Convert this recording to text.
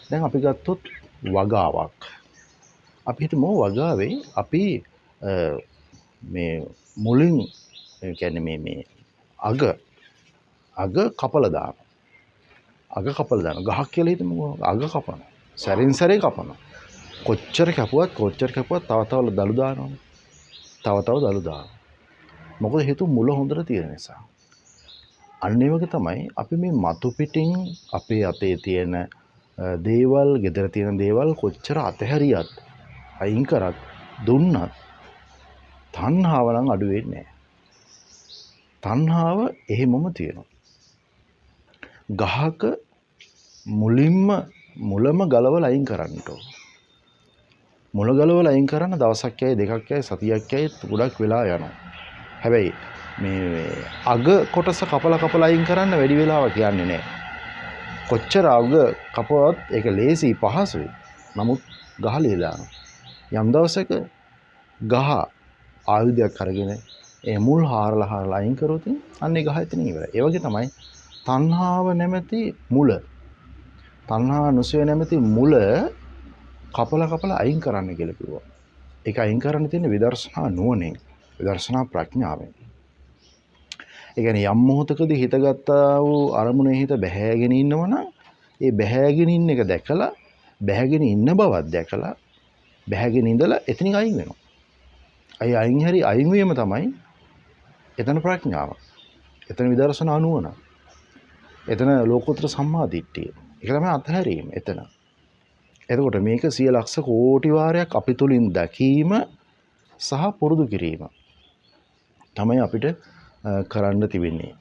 දැන් අපි ගත්තොත් වගාවක්. අපි හිතමු වගාවේ අපි මේ මුලින් කියන්නේ මේ අග කපලා දානවා. අග කපලා දානවා. ගහක් කියලා හිතමුකෝ. අග කපනවා. සැරින් සැරේ කපනවා. කොච්චර කැපුවත් තව තව දළු දානවා. තව දළු දානවා. මොකද හේතුව මුල හොඳට තියෙන නිසා. අන්න ඒ වගේ තමයි අපි මේ මතු පිටින් අපේ අතේ තියෙන දේවල්, gedara තියෙන දේවල් කොච්චර අතහැරියත්, අයින් කරත්, දුන්නත් තණ්හාව නම් අඩු වෙන්නේ නැහැ. තණ්හාව එහෙමම තියෙනවා. ගහක මුලම ගලවලා අයින් කරන්න ඕන. මුල ගලවලා අයින් කරන්න දවසක් යයි, දෙකක් යයි, සතියක් යයි ගොඩක් වෙලා යනවා. හැබැයි මේ අග කොටස කපලා අයින් කරන්න වැඩි වෙලාවක් යන්නේ නැහැ. කොච්චර අග කපුවත් ඒක ලේසි පහසුයි. නමුත් ගහ ලීලා යම් දවසක ගහ ආයුධයක් අරගෙන ඒ මුල් හාරලා අයින් කරොත් අන්නේ ගහ එතන ඉවරයි. ඒ වගේ තමයි තණ්හාව නැමැති මුල. තණ්හා නුසය නැමැති මුල කපලා අයින් කරන්න කියලා කිව්වා. ඒක අයින් කරන්න තියෙන විදර්ශනා නුවණෙන්, විදර්ශනා ප්‍රඥාවෙන්. ඒ කියන්නේ යම් මොහොතකදී හිතගත්තා වූ අරමුණේ හිත බැහැගෙන ඉන්නවනම් ඒ බැහැගෙන ඉන්න එක දැකලා, බැහැගෙන ඉන්න බවක් දැකලා, බැහැගෙන ඉඳලා එතනින් අයින් වෙනවා. අයින් වීම තමයි එතන ප්‍රඥාව. එතන විදර්ශනා නුවණ. එතන ලෝකෝත්තර සම්මා දිට්ඨිය. ඒක තමයි අත්හැරීම එතන. එතකොට මේක 100 ලක්ෂ කෝටි වාරයක් අපි තුලින් දැකීම සහ පුරුදු කිරීම තමයි අපිට කරන්න තිබෙන්නේ.